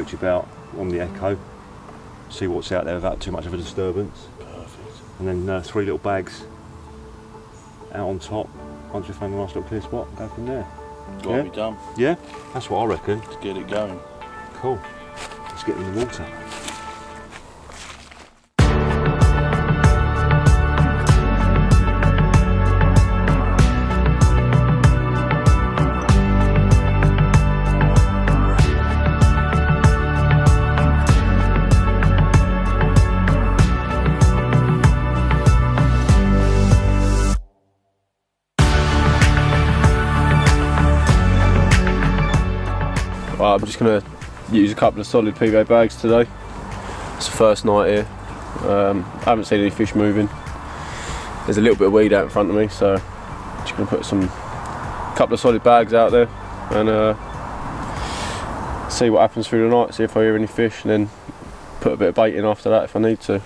spoke to you about on the Echo. See what's out there without too much of a disturbance. Perfect. And then 3 little bags out on top. Once we've found a nice little clear spot, go from there. Got to be done. Yeah, that's what I reckon. Let's get it going. Cool. Let's get in the water. Right, I'm just going to use a couple of solid PVA bags today. It's the first night here. I haven't seen any fish moving. There's a little bit of weed out in front of me, so I'm just going to put a couple of solid bags out there and see what happens through the night, see if I hear any fish, and then put a bit of bait in after that if I need to.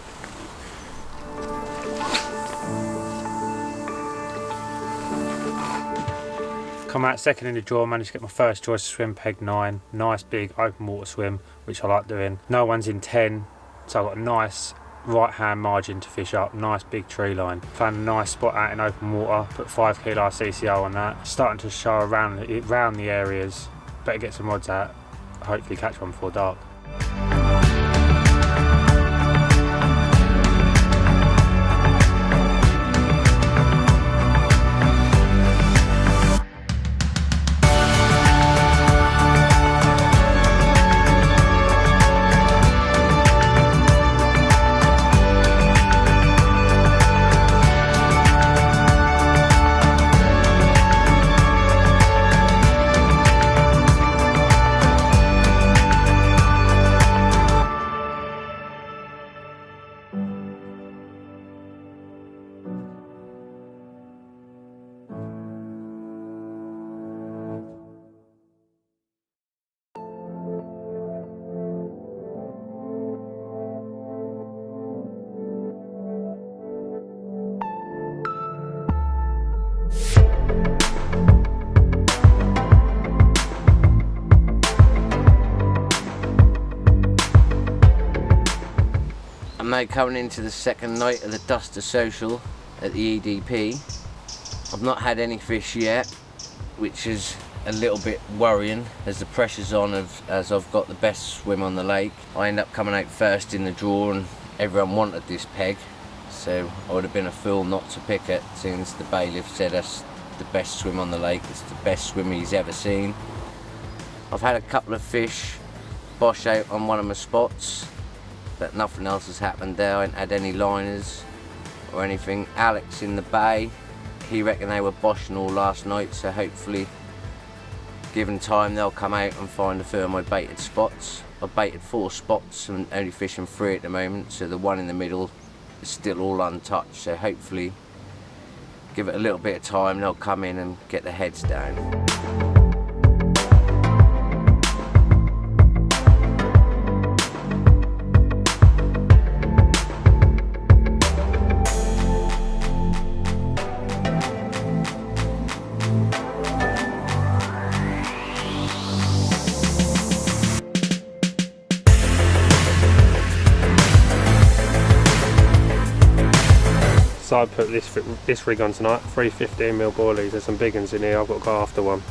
Come out second in the draw, managed to get my first choice swim, peg 9. Nice big open water swim, which I like doing. No one's in 10, so I've got a nice right hand margin to fish up. Nice big tree line. Found a nice spot out in open water, put 5 kilo CCO on that. Starting to show around the areas. Better get some rods out, hopefully catch one before dark. I'm now coming into the second night of the Duster Social at the EDP. I've not had any fish yet, which is a little bit worrying as the pressure's on as I've got the best swim on the lake. I end up coming out first in the draw and everyone wanted this peg, so I would have been a fool not to pick it since the bailiff said that's the best swim on the lake, it's the best swim he's ever seen. I've had a couple of fish bosh out on one of my spots, but nothing else has happened there. I ain't had any liners or anything. Alex in the bay, he reckoned they were boshing all last night, so hopefully given time they'll come out and find a few of my baited spots. I've baited 4 spots and only fishing 3 at the moment, so the one in the middle is still all untouched, so hopefully give it a little bit of time, they'll come in and get their heads down. So I put this rig on tonight, 3 15mm boilies. There's some big ones in here, I've got to go after one.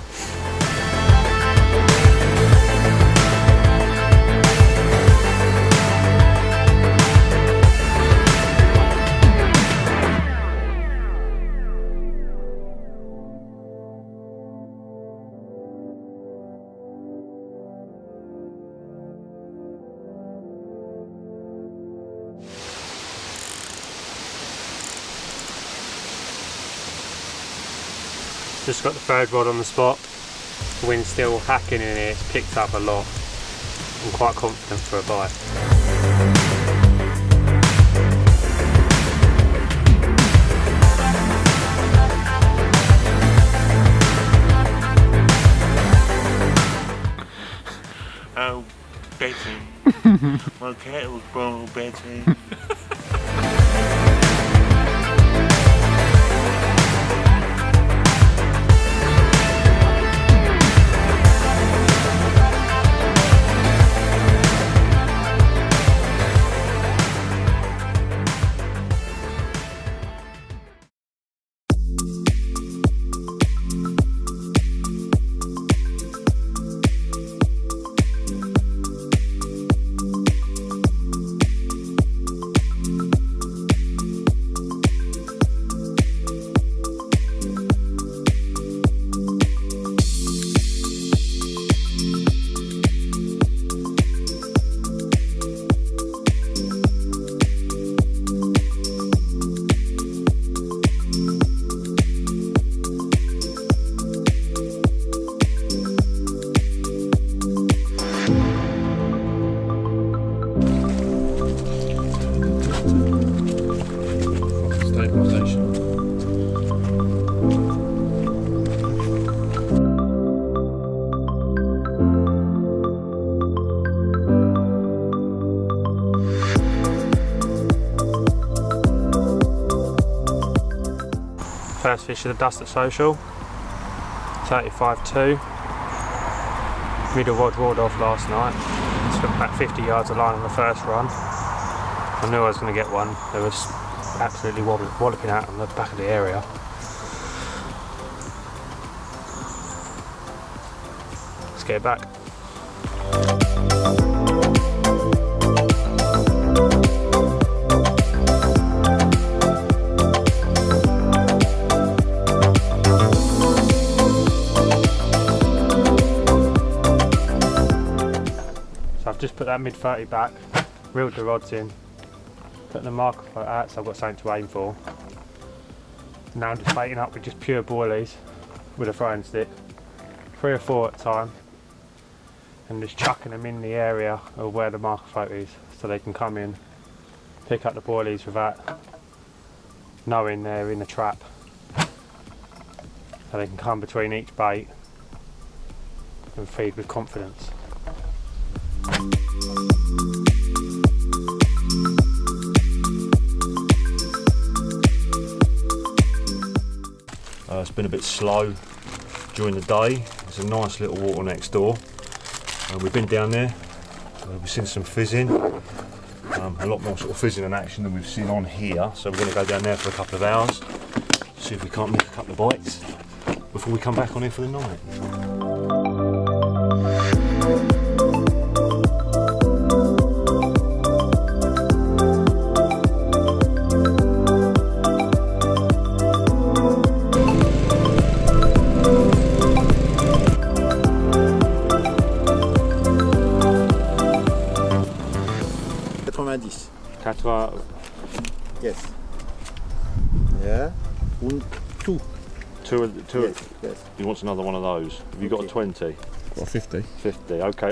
Just got the third rod on the spot. The wind's still hacking in here, it's picked up a lot. I'm quite confident for a bite. Oh, Betty. My cat was born, Betty. First fish of the Dust at Social, 35.2. Middle rod roared off last night. Spent about 50 yards of line on the first run. I knew I was going to get one. There was absolutely walloping out on the back of the area. Let's get it back. So I've just put that mid-30 back, reeled the rods in, put the marker float out so I've got something to aim for. Now I'm just baiting up with just pure boilies with a throwing stick, 3 or 4 at a time, and just chucking them in the area of where the marker float is so they can come in, pick up the boilies without knowing they're in the trap. So they can come between each bait and feed with confidence. It's been a bit slow during the day. There's a nice little water next door. We've been down there, we've seen some fizzing, a lot more sort of fizzing and action than we've seen on here. So we're going to go down there for a couple of hours, see if we can't nick a couple of bites before we come back on here for the night. Yes. Yeah. Two. Two. Yes. He wants another one of those. Have you got a 20? Got a 50. 50, okay.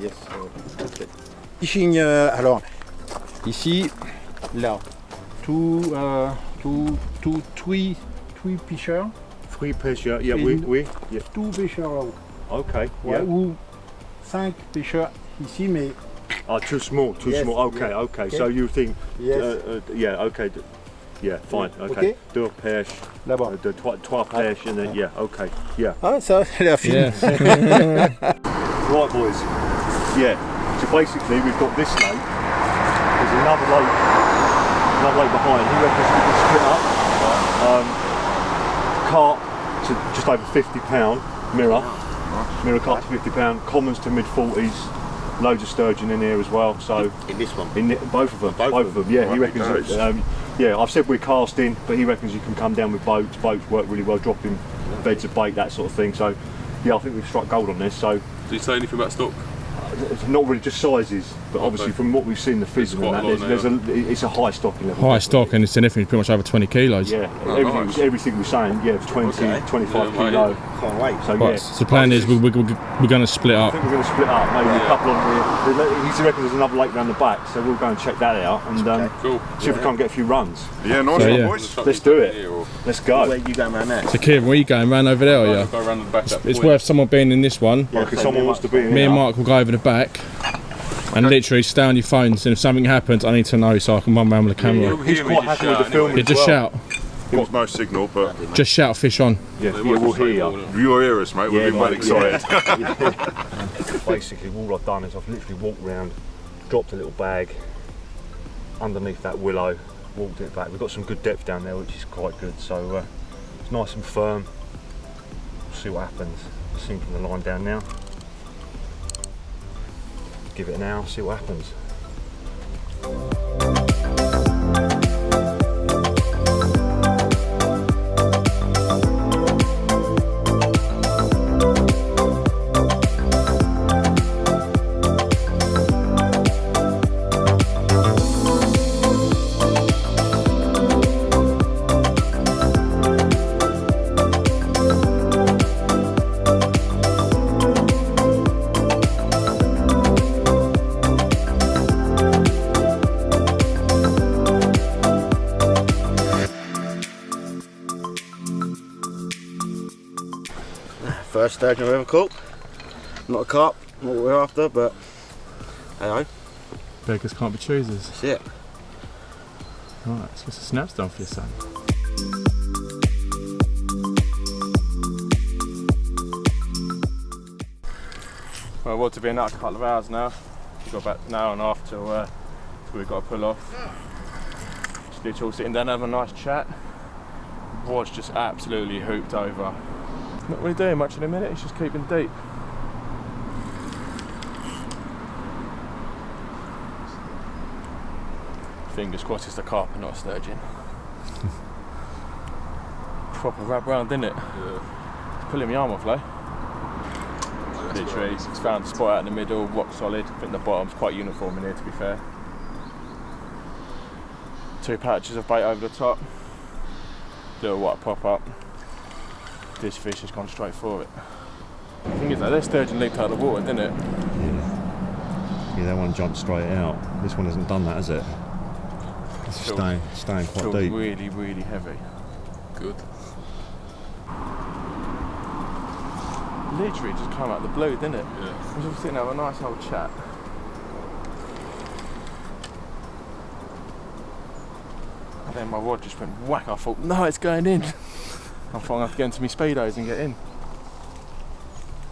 Yes. Okay. Fishing, alors, ici, là, three pêcheurs. 3 pêcheurs, yeah, yeah. 2 pêcheurs là-haut. Okay, Ouais, yeah. ou 5 pêcheurs ici, mais Too small, Yes, okay, yeah. okay. Okay. So you think, yes, yeah, okay. Yeah, fine, okay. Okay. 2 pêches, là-bas. 3 pêches, and then, yeah, okay, yeah. Ah, ça, la fille. Right, boys. Yeah. So basically, we've got this lake. There's another lake behind. He reckons we can split up. Carp to just over £50 mirror carp to £50, commons to mid-40s. Loads of sturgeon in here as well. So In this one. both of them. Both of them. Yeah, he Right, reckons. nice. Yeah, I've said we're casting, but he reckons you can come down with boats. Boats work really well, dropping beds of bait, that sort of thing. So yeah, I think we've struck gold on this. So Did you say anything about stock? it's not really just sizes, but obviously from what we've seen, the fizzing and quite that, a lot it's a high stocking level. High stock, and it's anything pretty much over 20 kilos. Yeah, nice. everything we're saying, yeah, 20, 25 kilo. Can't wait. So Right, yeah. so the plan is we're going to split I up. think we're going to split up, maybe a couple on here. He reckons there's another lake round the back, so we'll go and check that out and Cool. see if we can't get a few runs. Yeah, nice So, one, yeah. boys. Let's do it. Let's go. Where you going around there? So Kieran, where are you going? Round over there, are you? Go around the back of that It's point. worth someone being in this one. Yeah, because someone wants to be in Me here. and Mark will go over the back and literally stay on your phones, and if something happens I need to know so I can run around with the camera. You'll He's hear me quite just happy with the shout film. anyway. Yeah, just shout. There's no signal, but Just shout fish on. Yeah, They yeah, might we'll just say hear all you. of them. You'll hear us, mate. We'll be well mate, excited. Basically, all I've done is I've literally walked round, dropped a little bag underneath that willow, walked it back. We've got some good depth down there, which is quite good. So it's nice and firm. We'll see what happens. Sinking the line down now. Give it an hour, see what happens. First sturgeon I've ever caught. Not a carp, not what we're after, but hello, Beggars can't be choosers. that's it. Right, let's get some snaps done for your son. Well, what to be another couple of hours now. We've got about an hour and a half till we've got to pull off. Just literally all sitting down having a nice chat. Wad's just absolutely hooped over. Not really doing much in a minute, it's just keeping deep. Fingers crossed it's the carp and not a sturgeon. Proper rub round, didn't it? Yeah. It's pulling my arm off, though. Literally, it's found a spot out in the middle, rock solid. I think the bottom's quite uniform in here, to be fair. 2 patches of bait over the top. Little white pop up. This fish has gone straight for it. The thing is, though, their sturgeon leaped out of the water, didn't it? Yeah. Yeah, that one jumped straight out. This one hasn't done that, has it? It's staying quite Feels deep. really, really heavy. Good. Literally just came out of the blue, didn't it? Yeah. We were sitting having a nice old chat. And then my rod just went whack. I thought, no, it's going in. I thought I have to get into my speedos and get in.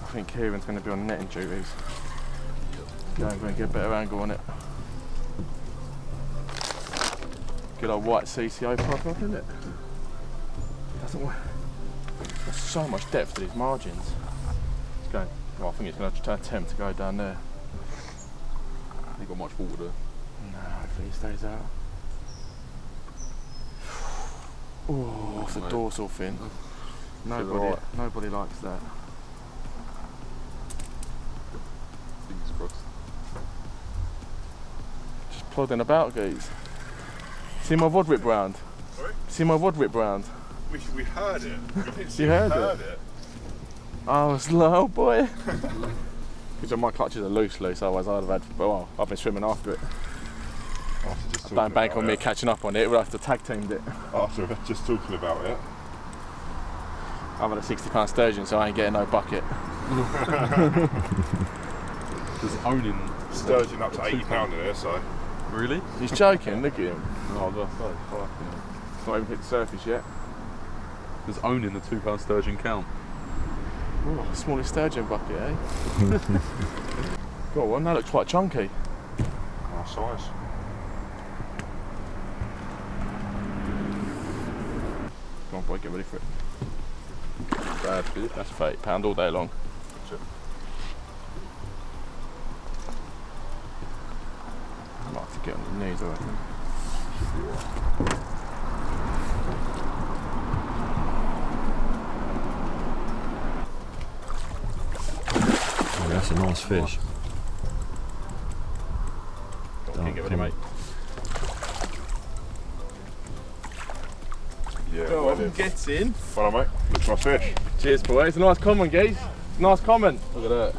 I think Kieran's going to be on netting duties. Go over and get a better angle on it. Good old white CCO pop up, isn't it? Doesn't work. There's so much depth to these margins. It's going. Well, I think it's going to attempt to go down there. Ain't got much water there. No, hopefully it stays out. Oh, it's a dorsal fin. Nobody likes that. Fingers crossed. Just plodding about, guys. See my rod whip round? Sorry? See my rod whip round? We heard it. We didn't see You heard it. it? Oh, slow boy. Because my clutches are loose, otherwise I'd have had. Well, I've been swimming after it. Don't bank on me catching up on it. We'll have to tag teamed it. After just talking about it. I've had a £60 sturgeon, so I ain't getting no bucket. Just owning sturgeon up to £80 in there, so. Really? He's joking. Look at him. No, I was gonna say, fucking. It's not even hit the surface yet. Does owning the £2 sturgeon count? Oh, smallest sturgeon bucket, eh? Got one. That looks quite chunky. Nice size. Come on, boy, get ready for it. Bad fish. That's £30 all day long. I might have to get on the knees, I reckon. Oh, that's a nice fish. Get ready, mate. Yeah, Go well, on, get in. follow mate. Looks my fish. Cheers, boy. It's a nice comment, guys. Nice comment. Look at that.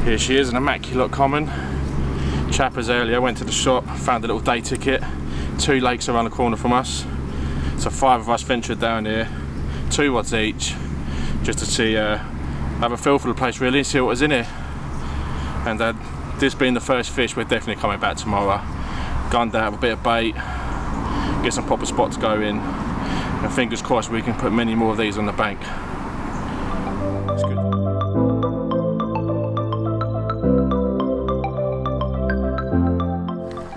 Here she is, an immaculate common. Chappers earlier, went to the shop, found a little day ticket. 2 lakes around the corner from us. So 5 of us ventured down here, 2 rods each, just to see, have a feel for the place really, see what was in here. And this being the first fish, we're definitely coming back tomorrow. Gunned out with a bit of bait, get some proper spots going, and fingers crossed we can put many more of these on the bank. It's good.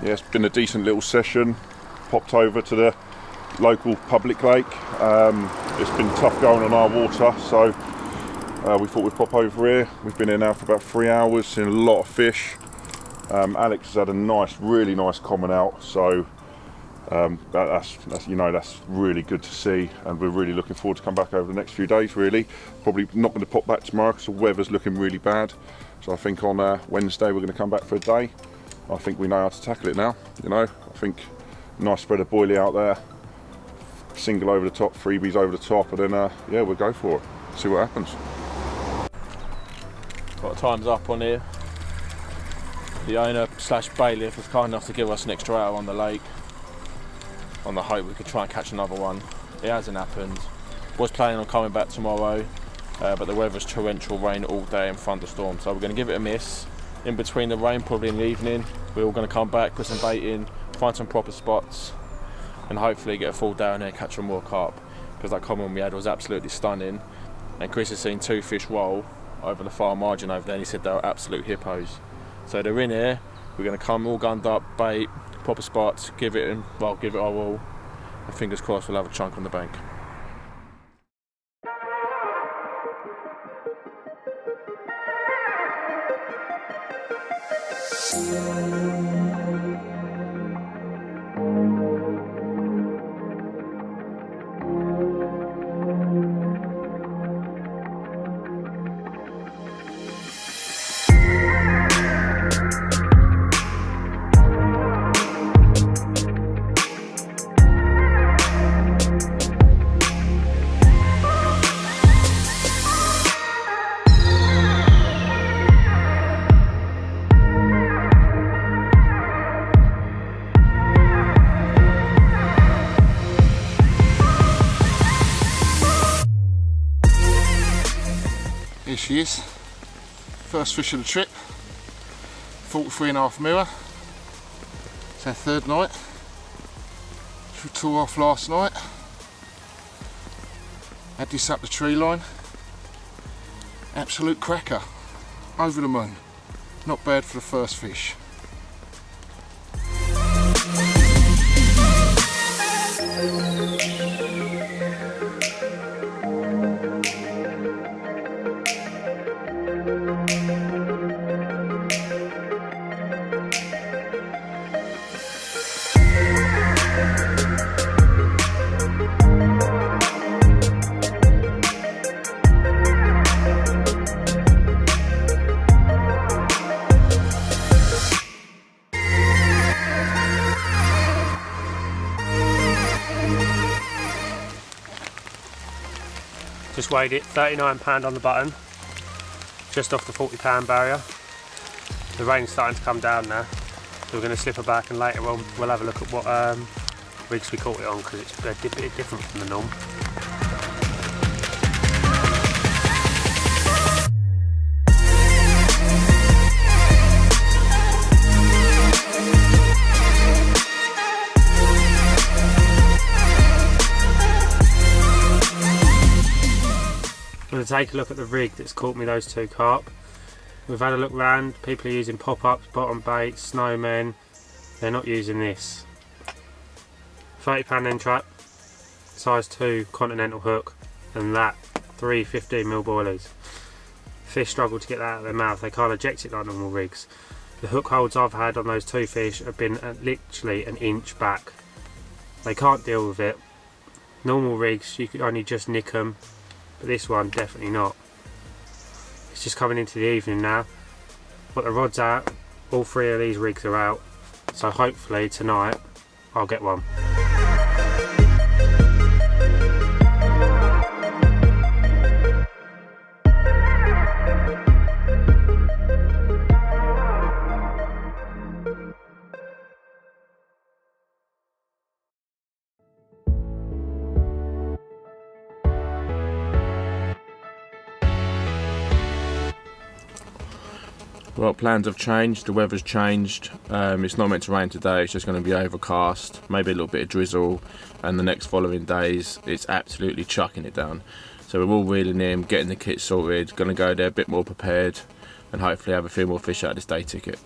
Yeah, it's been a decent little session. Popped over to the local public lake. It's been tough going on our water, so we thought we'd pop over here. We've been here now for about 3 hours, seen a lot of fish. Alex has had a really nice common out, so that's really good to see, and we're really looking forward to come back over the next few days. Really, probably not going to pop back tomorrow because the weather's looking really bad. So I think on Wednesday we're going to come back for a day. I think we know how to tackle it now. I think nice spread of boilie out there, single over the top, freebies over the top, and then yeah, we'll go for it. See what happens. Got times up on here. The owner / bailiff was kind enough to give us an extra hour on the lake. on the hope we could try and catch another one. It hasn't happened. Was planning on coming back tomorrow, but the weather's torrential rain all day and thunderstorms, so we're going to give it a miss. In between the rain, probably in the evening, we're all going to come back, put some bait in, find some proper spots, and hopefully get a full down here, catch some more carp, because that common we had was absolutely stunning. And Chris has seen 2 fish roll over the far margin over there, and he said they were absolute hippos. So they're in here. We're going to come all gunned up, bait, proper spots, give it our all, and fingers crossed we'll have a chunk on the bank. Here she is, first fish of the trip, 43.5 mirror. It's our 3rd night. We tore off last night. Had this up the tree line. Absolute cracker, over the moon. Not bad for the first fish. Just weighed it, £39 on the button, just off the £40 barrier. The rain's starting to come down now, so we're going to slip her back, and later on we'll have a look at what rigs we caught it on, because it's a bit different from the norm. I'm going to take a look at the rig that's caught me those 2 carp. We've had a look round, people are using pop-ups, bottom baits, snowmen. They're not using this. £30 end trap, size 2 continental hook, and that 3 15mm boilies. Fish struggle to get that out of their mouth, they can't eject it like normal rigs. The hook holds I've had on those 2 fish have been literally an inch back. They can't deal with it. Normal rigs you could only just nick them, but this one definitely not. It's just coming into the evening now. Got the rods out, all 3 of these rigs are out, so hopefully tonight I'll get one. Well, plans have changed, the weather's changed. It's not meant to rain today, it's just going to be overcast, maybe a little bit of drizzle, and the next following days it's absolutely chucking it down. So we're all reeling in, getting the kit sorted, going to go there a bit more prepared, and hopefully have a few more fish out of this day ticket.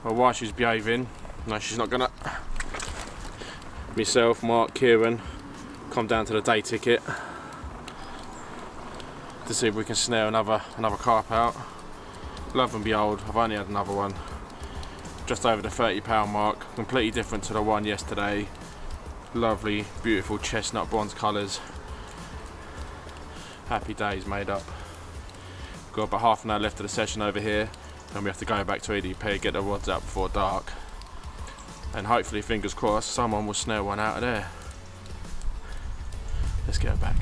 Well, while she's behaving, no, she's not gonna. Myself, Mark, Kieran, come down to the day ticket to see if we can snare another carp out. Love and behold, I've only had another one. Just over the £30 mark, completely different to the one yesterday. Lovely, beautiful chestnut bronze colours. Happy days made up. Got about half an hour left of the session over here, and we have to go back to EDP, get the rods out before dark. And hopefully, fingers crossed, someone will snare one out of there. Let's get her back.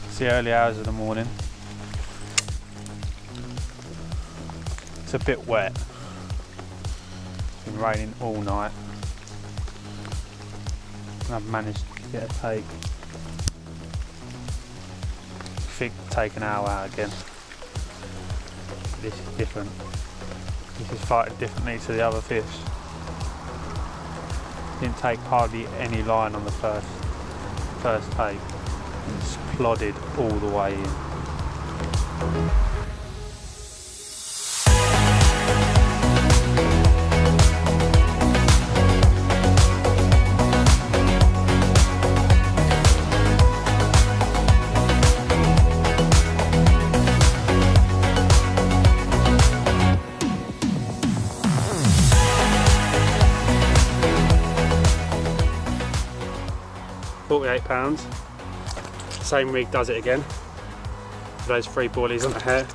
It's the early hours of the morning. It's a bit wet. It's been raining all night. And I've managed to get a take. I think take an hour out again. This is different. This is fighting differently to the other fish. Didn't take hardly any line on the first take. And just plodded all the way in. £48. Same rig does it again. For those 3 boilies on the hair.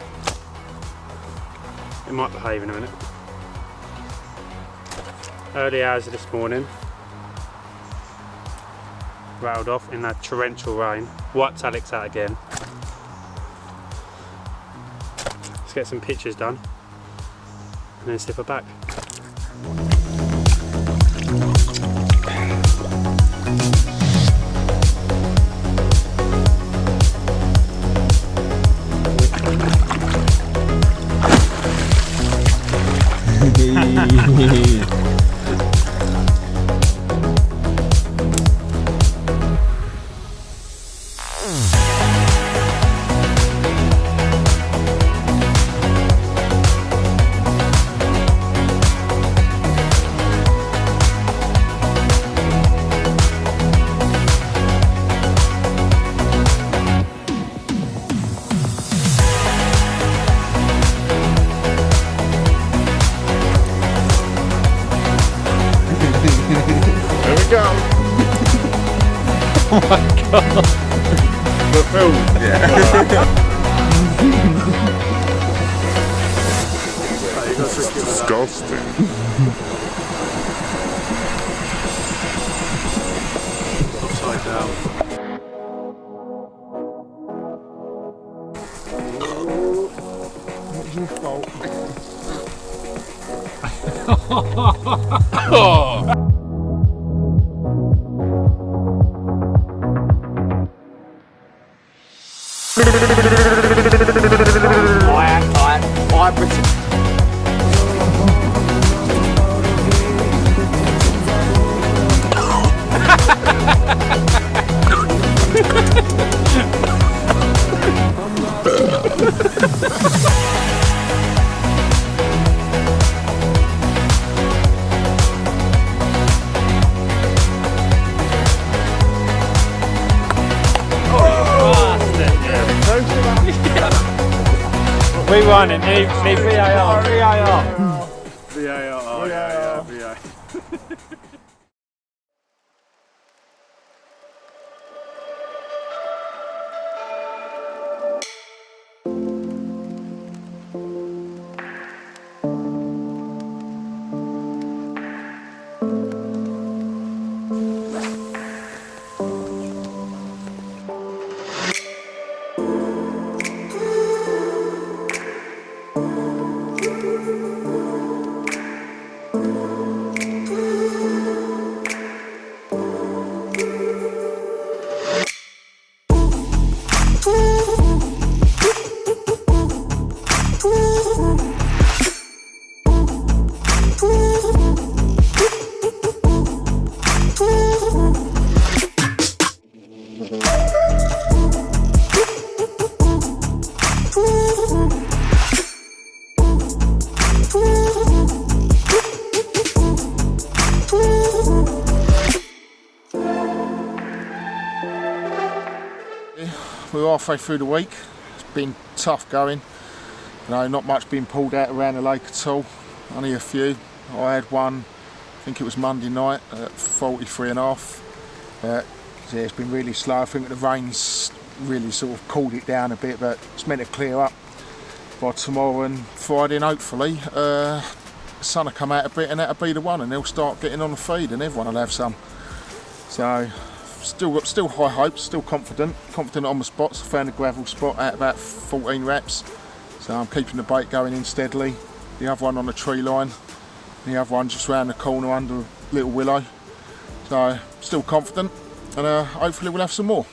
It might behave in a minute. Early hours of this morning. Rattled off in that torrential rain. Wiped Alex out again. Let's get some pictures done. And then slip her back. Oh my god! The film? Yeah. This is disgusting. Upside down. Not your fault. We won it, need VAR. VAR. we're halfway through the week. It's been tough going. You know, not much being pulled out around the lake at all. Only a few. I had one, I think it was Monday night at 43.5. Yeah, it's been really slow. I think the rain's really sort of cooled it down a bit, but it's meant to clear up by tomorrow and Friday, and hopefully the sun will come out a bit and that'll be the one, and they'll start getting on the feed and everyone will have some. So still high hopes, still confident on the spots. I found a gravel spot at about 14 wraps, so I'm keeping the bait going in steadily. The other one on the tree line, the other one just round the corner under a little willow. So still confident, and hopefully we'll have some more.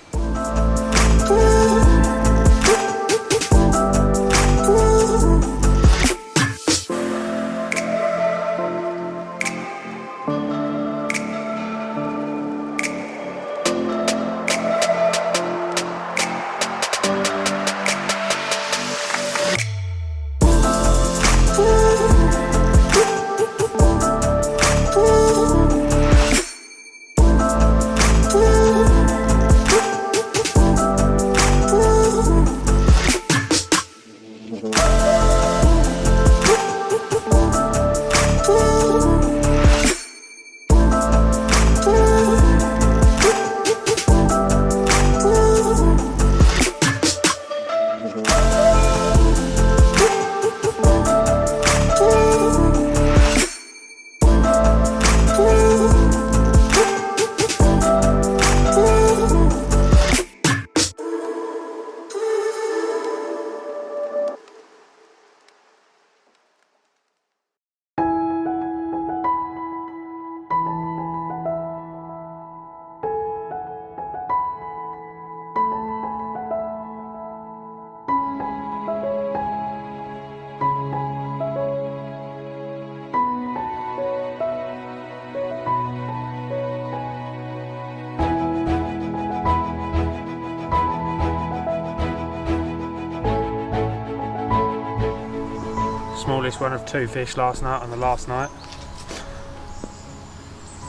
Smallest one of 2 fish last night on the last night.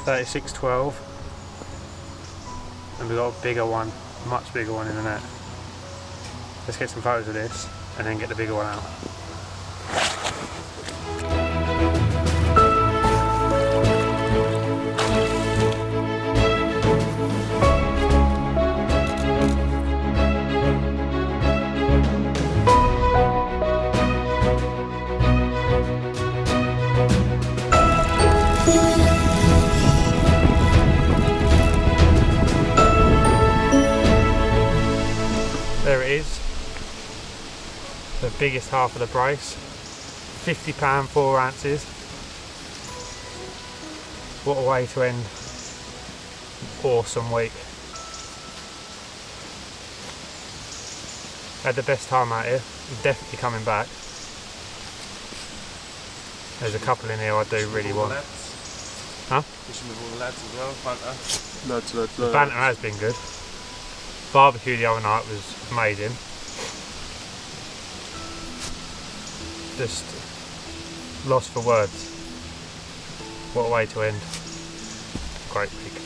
36.12, and we got a bigger one, much bigger one in the net. Let's get some photos of this and then get the bigger one out. There it is, the biggest half of the brace, £50, 4 ounces. What a way to end an awesome week. Had the best time out here, I'm definitely coming back. There's a couple in here I do really want. Huh? Fishing with all the lads as well, banter. The banter has been good. Barbecue the other night was amazing. Just lost for words. What a way to end. Great week.